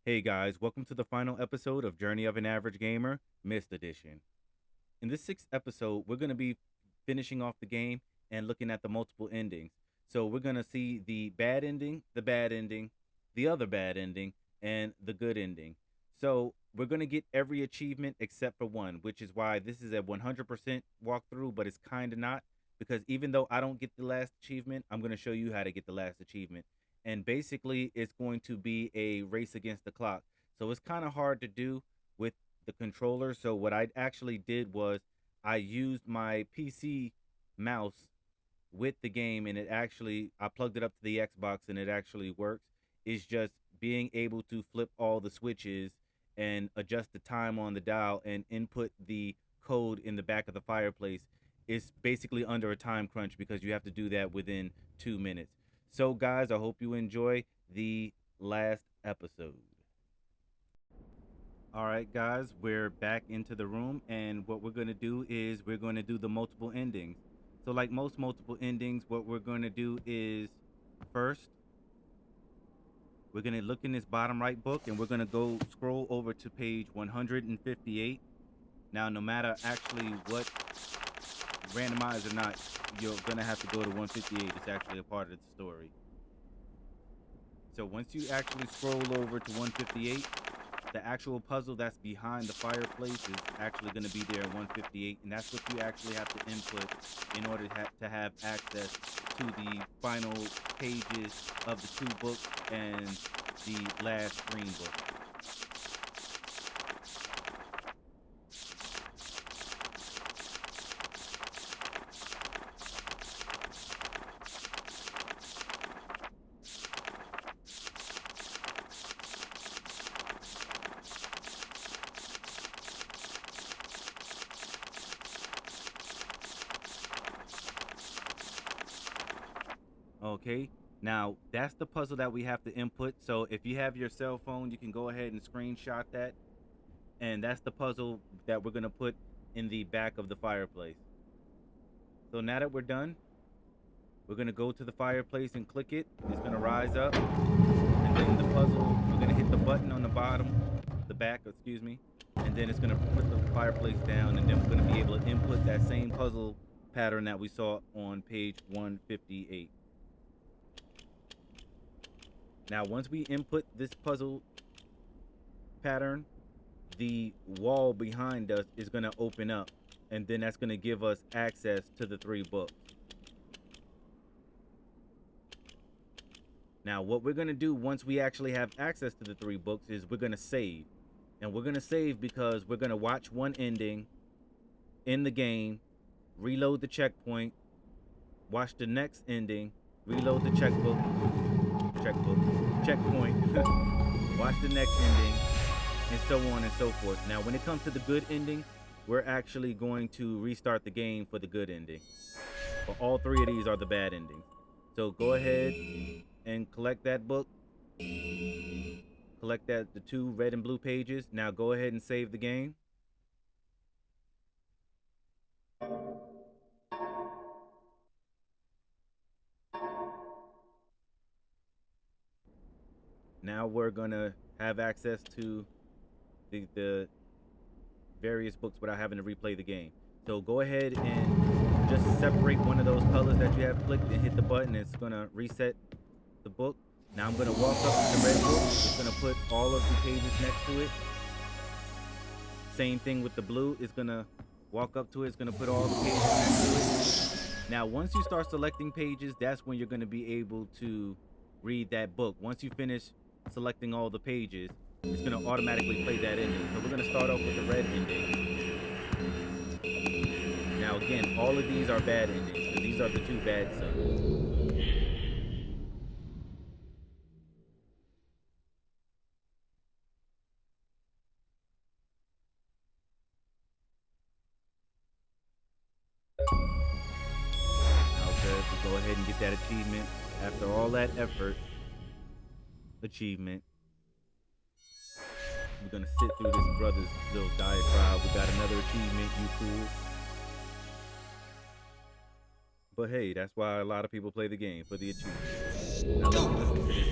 Hey guys, welcome to the final episode of Journey of an Average Gamer, Missed Edition. In this sixth episode, we're going to be finishing off the game and looking at the multiple endings. So we're going to see the bad ending, the other bad ending, and the good ending. So we're going to get every achievement except for one, which is why this is a 100% walkthrough, but it's kind of not. Because even though I don't get the last achievement, I'm going to show you how to get the last achievement. And basically, it's going to be a race against the clock. So it's kind of hard to do with the controller. So what I actually did was I used my PC mouse with the game, and I plugged it up to the Xbox and it actually works. It's just being able to flip all the switches and adjust the time on the dial and input the code in the back of the fireplace is basically under a time crunch because you have to do that within 2 minutes. So guys, I hope you enjoy the last episode. All right, guys, we're back into the room, and what we're going to do is we're going to do the multiple endings. So, like most multiple endings, what we're going to do is first, we're going to look in this bottom right book, and we're going to go scroll over to page 158. Now, no matter actually what, randomized or not, you're going to have to go to 158. It's actually a part of the story. So, once you actually scroll over to 158, the actual puzzle that's behind the fireplace is actually going to be there at 158, and that's what you actually have to input in order to have access to the final pages of the two books and the last screen book. Okay, now that's the puzzle that we have to input. So if you have your cell phone, you can go ahead and screenshot that, and that's the puzzle that we're going to put in the back of the fireplace. So now that we're done, we're going to go to the fireplace and click it. It's going to rise up, and then the puzzle, we're going to hit the button on the bottom, the back, excuse me, and then it's going to put the fireplace down, and then we're going to be able to input that same puzzle pattern that we saw on page 158. Now, once we input this puzzle pattern, the wall behind us is going to open up, and then that's going to give us access to the three books. Now, what we're going to do once we actually have access to the three books is we're going to save. And we're going to save because we're going to watch one ending in the game, reload the checkpoint, watch the next ending, reload the checkpoint, watch the next ending, and so on and so forth. Now, when it comes to the good ending, we're actually going to restart the game for the good ending. But all three of these are the bad endings. So go ahead and collect that book. Collect the two red and blue pages. Now go ahead and save the game. Now we're gonna have access to the various books without having to replay the game. So go ahead and just separate one of those colors that you have clicked and hit the button. It's gonna reset the book. Now I'm gonna walk up to the red book. It's gonna put all of the pages next to it. Same thing with the blue. It's gonna walk up to it. It's gonna put all the pages next to it. Now, once you start selecting pages, that's when you're gonna be able to read that book. Once you finish selecting all the pages, it's gonna automatically play that ending. So we're gonna start off with the red ending. Now again, all of these are bad endings. So these are the two bad sons. Okay, so go ahead and get that achievement. After all that effort, achievement. We're gonna sit through this brother's little diatribe. We got another achievement, you fool. But hey, that's why a lot of people play the game, for the achievement. Now let's listen to this.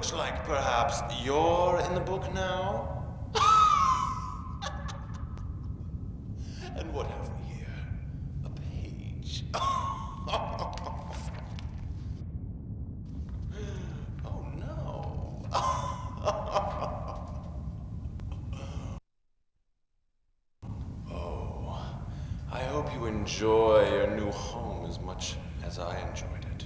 Looks like perhaps you're in the book now? And what have we here? A page. Oh no. Oh, I hope you enjoy your new home as much as I enjoyed it.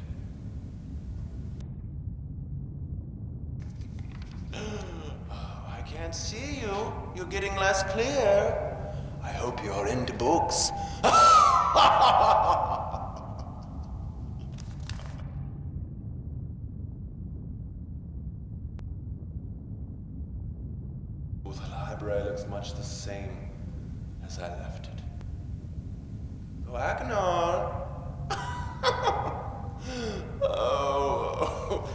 Oh, I can't see you. You're getting less clear. I hope you're into books. The library looks much the same as I left it. Oh, Achenar! Oh.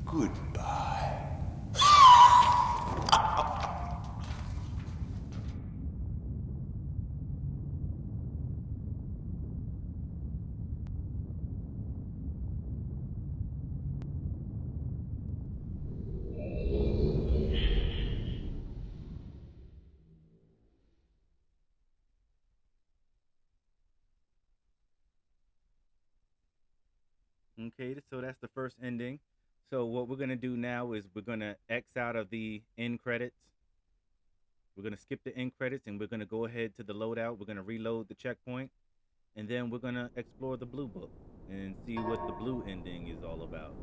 Goodbye. Okay, so that's the first ending. So what we're gonna do now is we're gonna X out of the end credits. We're gonna skip the end credits and we're gonna go ahead to the loadout. We're gonna reload the checkpoint, and then we're gonna explore the blue book and see what the blue ending is all about.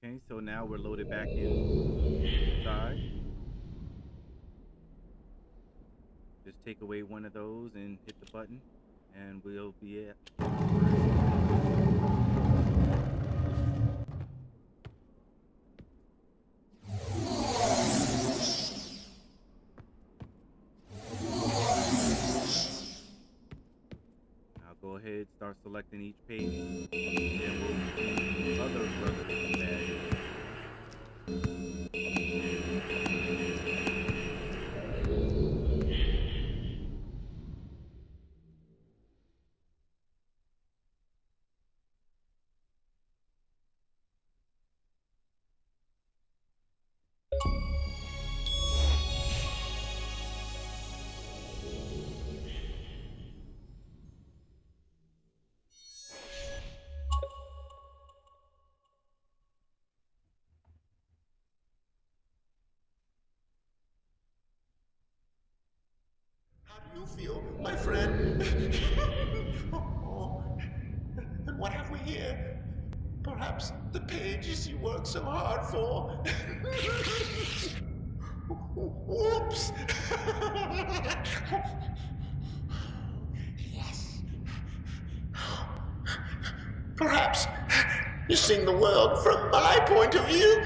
Okay, so now we're loaded back inside. Just take away one of those and hit the button, and we'll be at. Now go ahead, start selecting each page, and we'll see other relevant badges. How do you feel, my friend? Oh, and what have we here? Perhaps the pages you worked so hard for. Oops! Yes. Perhaps you're seeing the world from my point of view.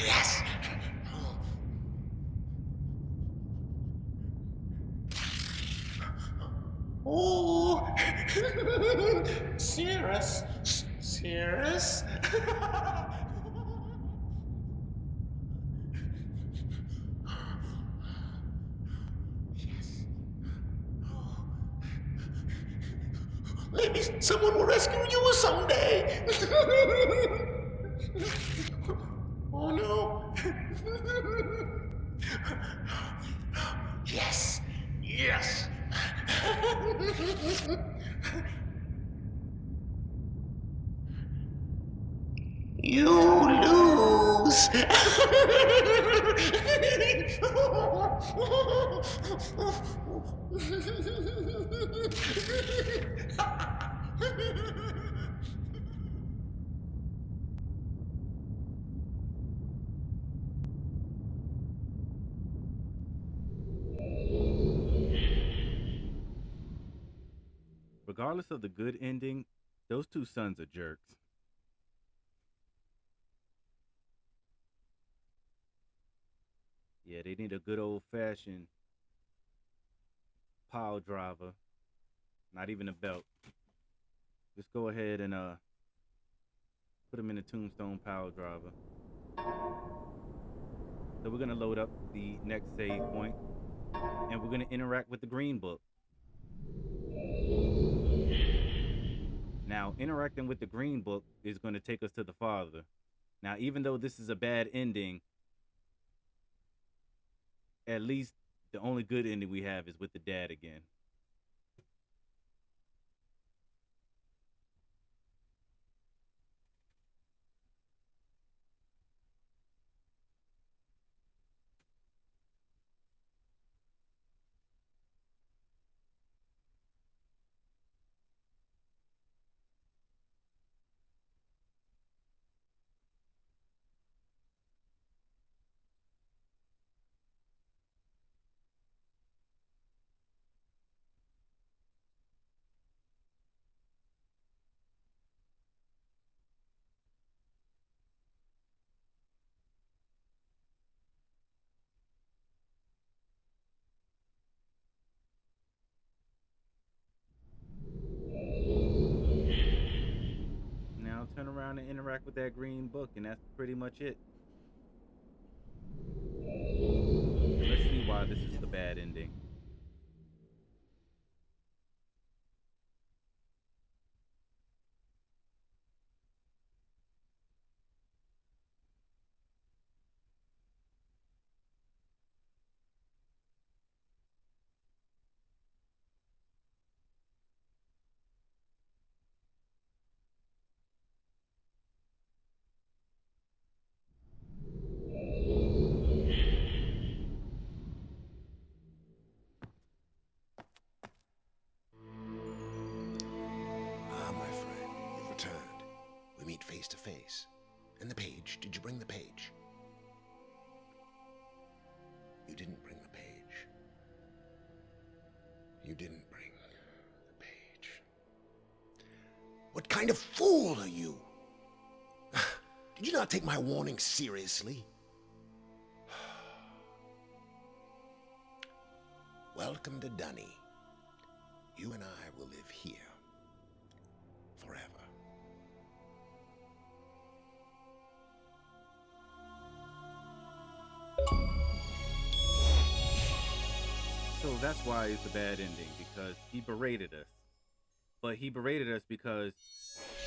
Yes. Oh, Cirrus, Cirrus. Yes. Maybe someone will rescue you someday. Oh no! Yes! Yes! You lose! Regardless of the good ending, those two sons are jerks. Yeah, they need a good old fashioned pile driver, not even a belt. Just go ahead and put them in a tombstone pile driver. So we're gonna load up the next save point, and we're gonna interact with the green book. Now, interacting with the green book is going to take us to the father. Now, even though this is a bad ending, at least the only good ending we have is with the dad again. Now turn around and interact with that green book, and that's pretty much it. And let's see why this is the bad ending. Ah, my friend, you've returned. We meet face to face. And the page, did you bring the page? You didn't bring the page. You didn't bring the page. What kind of fool are you? Did you not take my warning seriously? Welcome to Dunny. You and I will live here forever. So that's why it's a bad ending, because he berated us. But he berated us because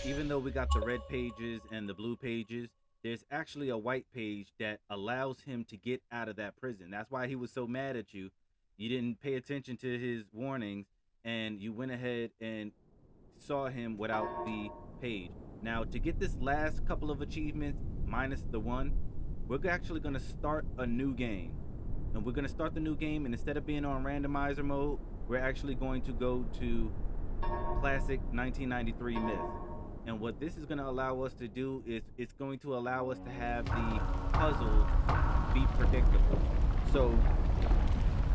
even though we got the red pages and the blue pages, there's actually a white page that allows him to get out of that prison. That's why he was so mad at you. You didn't pay attention to his warnings, and you went ahead and saw him without the page. Now, to get this last couple of achievements, minus the one, we're actually going to start a new game. And we're going to start the new game, and instead of being on randomizer mode, we're actually going to go to classic 1993 myth. And what this is going to allow us to do is it's going to allow us to have the puzzles be predictable. So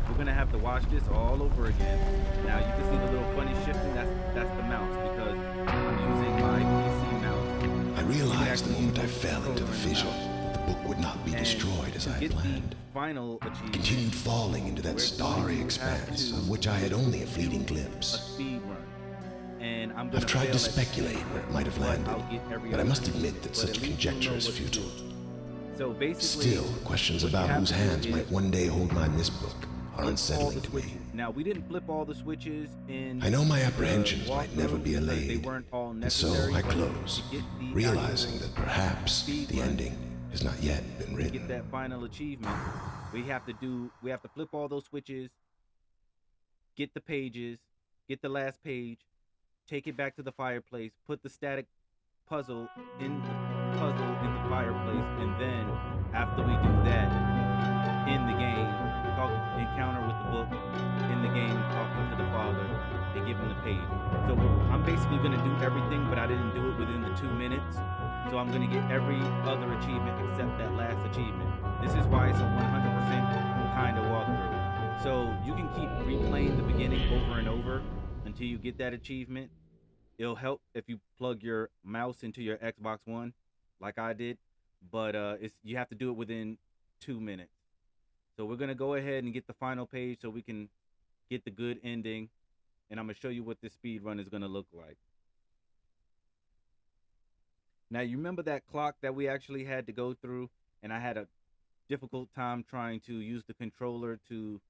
we're going to have to watch this all over again. Now you can see the little funny shifting. That's the mouse, because I'm using my PC mouse. I realized the moment I fell into the fissure that the book would not be destroyed as I had planned. Final It achievement, continued falling into that starry expanse of which I had only a fleeting a glimpse. speed run. And I'm gonna I've tried fail to at speculate speed where run, it might have but landed, I'll get every but I other must one. admit that But such at least you'll conjecture know is what to futile. do. So basically, Still, questions what you about have whose to do hands is might one day hold my Miss Book are flip all unsettling the to me. switches. Now, we didn't flip all the switches in I know my the apprehensions might never be walkthrough because they allayed, weren't all and so necessary, I but close, to get the realizing actual that perhaps speed the run, ending has not yet been to written. get that final achievement, we have to flip all those switches, get the pages, get the last page, take it back to the fireplace, put the static puzzle in the fireplace, and then after we do that, in the game, encounter with the book, in the game, talking to the father, and give him the page. So I'm basically gonna do everything, but I didn't do it within the 2 minutes. So I'm gonna get every other achievement except that last achievement. This is why it's a 100% kind of walkthrough. So you can keep replaying the beginning over and over until you get that achievement. It'll help if you plug your mouse into your Xbox One, like I did, but you have to do it within 2 minutes. So we're gonna go ahead and get the final page so we can get the good ending, and I'm gonna show you what this speed run is gonna look like. Now you remember that clock that we actually had to go through, and I had a difficult time trying to use the controller to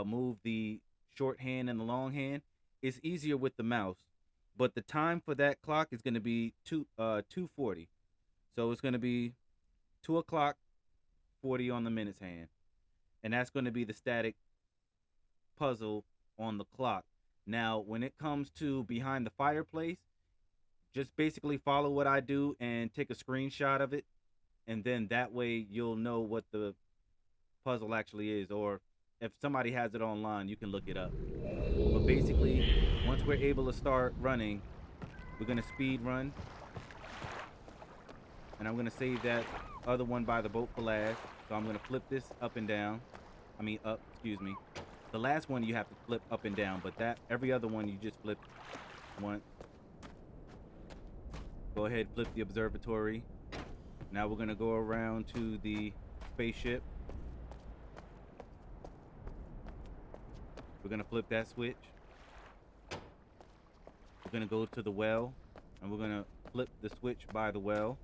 move the short hand and the long hand. It's easier with the mouse, but the time for that clock is gonna be 2:40. So it's gonna be 2:40 on the minutes hand. And that's going to be the static puzzle on the clock. Now, when it comes to behind the fireplace, just basically follow what I do and take a screenshot of it, and then that way you'll know what the puzzle actually is, or if somebody has it online, you can look it up. But basically, once we're able to start running, we're going to speed run, and I'm going to save that other one by the boat for last. So I'm going to flip this up and down. Up, excuse me. The last one you have to flip up and down, but every other one you just flip once. Go ahead, flip the observatory. Now we're gonna go around to the spaceship. We're gonna flip that switch. We're gonna go to the well, and we're gonna flip the switch by the well.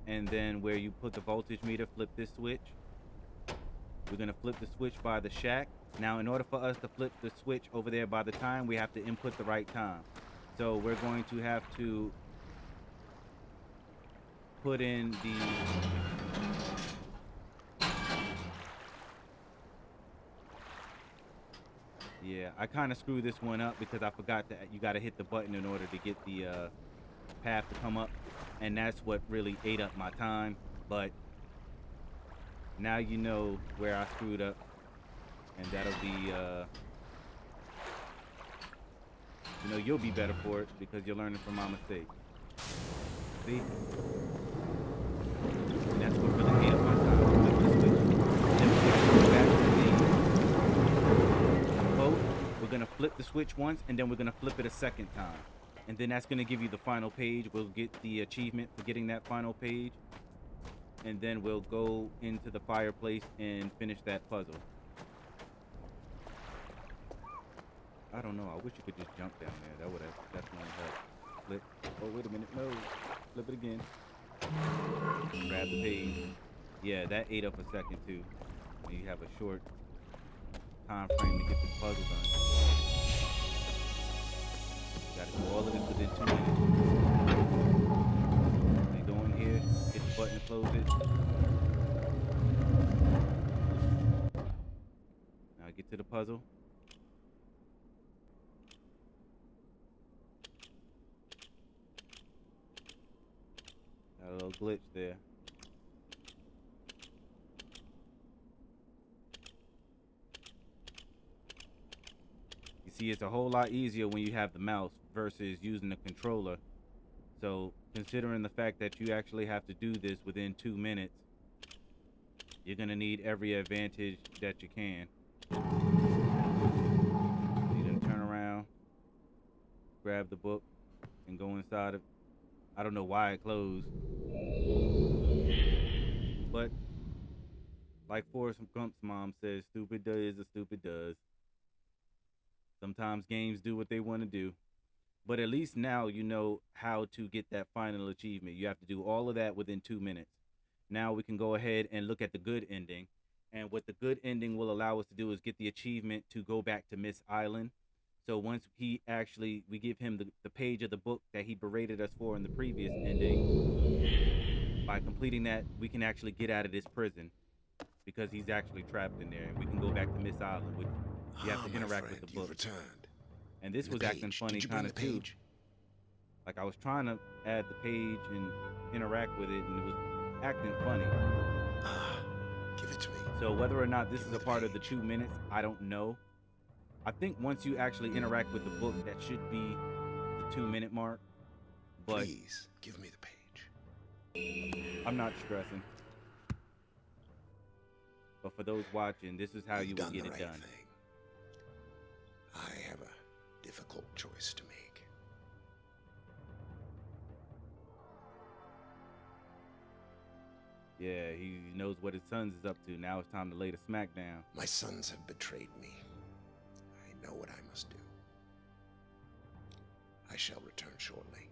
And then where you put the voltage meter, flip this switch. We're gonna flip the switch by the shack. Now, in order for us to flip the switch over there by the time, we have to input the right time. So we're going to have to put in yeah, I kind of screwed this one up because I forgot that you got to hit the button in order to get the path to come up. And that's what really ate up my time, but now you know where I screwed up, and that'll be, you'll be better for it because you're learning from my mistakes. See? And that's what really ate up my time. Flip the switch. Then we're gonna go back to the boat. We're gonna flip the switch once, and then we're gonna flip it a second time. And then that's going to give you the final page. We'll get the achievement for getting that final page. And then we'll go into the fireplace and finish that puzzle. I don't know. I wish you could just jump down there. That would have definitely helped. Flip. Oh, wait a minute. No. Flip it again. Grab the page. Yeah, that ate up a second too. When you have a short time frame to get this puzzle done. Gotta do all of this within 2 minutes. They go in here, hit the button to close it. Now get to the puzzle. Got a little glitch there. You see, it's a whole lot easier when you have the mouse versus using the controller. So considering the fact that you actually have to do this within 2 minutes, you're gonna need every advantage that you can. You're gonna turn around, grab the book, and go inside of. I don't know why it closed, but like Forrest Gump's mom says, "Stupid does as stupid does." Sometimes games do what they want to do. But at least now you know how to get that final achievement. You have to do all of that within 2 minutes. Now we can go ahead and look at the good ending. And what the good ending will allow us to do is get the achievement to go back to Miss Island. So once we give him the page of the book that he berated us for in the previous ending, by completing that, we can actually get out of this prison because he's actually trapped in there, and we can go back to Miss Island, which you have to interact with the book. You've returned. And this was acting funny kind of too. Like I was trying to add the page and interact with it, and it was acting funny. Give it to me. So whether or not this is a part of the 2 minutes, I don't know. I think once you actually interact with the book, that should be the 2-minute mark. But please give me the page. I'm not stressing. But for those watching, this is how you would get it done. I have a difficult choice to make. Yeah, he knows what his sons is up to. Now it's time to lay the smack down. My sons have betrayed me. I know what I must do. I shall return shortly.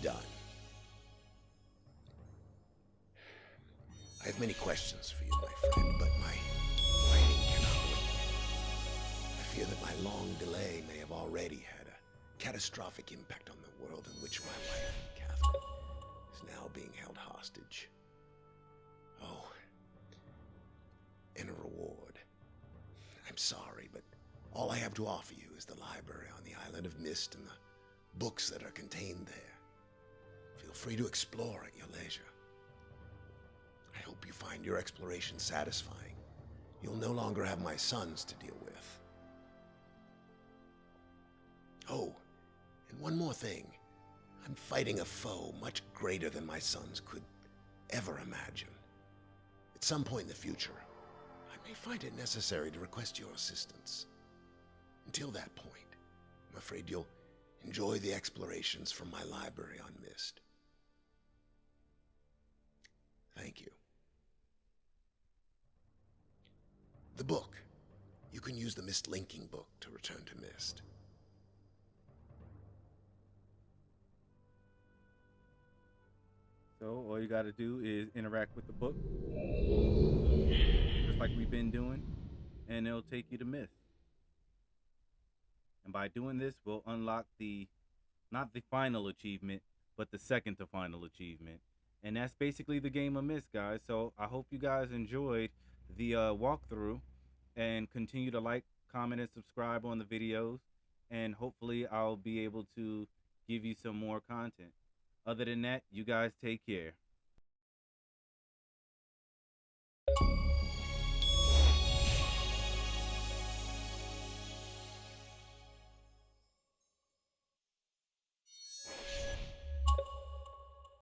Done. I have many questions for you, my friend, but my writing cannot wait. I fear that my long delay may have already had a catastrophic impact on the world in which my wife, Catherine, is now being held hostage. Oh, and a reward. I'm sorry, but all I have to offer you is the library on the Island of Mist and the books that are contained there. Feel free to explore at your leisure. I hope you find your exploration satisfying. You'll no longer have my sons to deal with. Oh, and one more thing. I'm fighting a foe much greater than my sons could ever imagine. At some point in the future, I may find it necessary to request your assistance. Until that point, I'm afraid you'll enjoy the explorations from my library on Mist. Thank you. The book. You can use the Mist linking book to return to Mist. So all you got to do is interact with the book, just like we've been doing, and it'll take you to Mist. And by doing this, we'll unlock not the final achievement, but the second to final achievement. And that's basically the game of Mist, guys. So I hope you guys enjoyed the walkthrough, and continue to like, comment, and subscribe on the videos. And hopefully I'll be able to give you some more content. Other than that, you guys take care.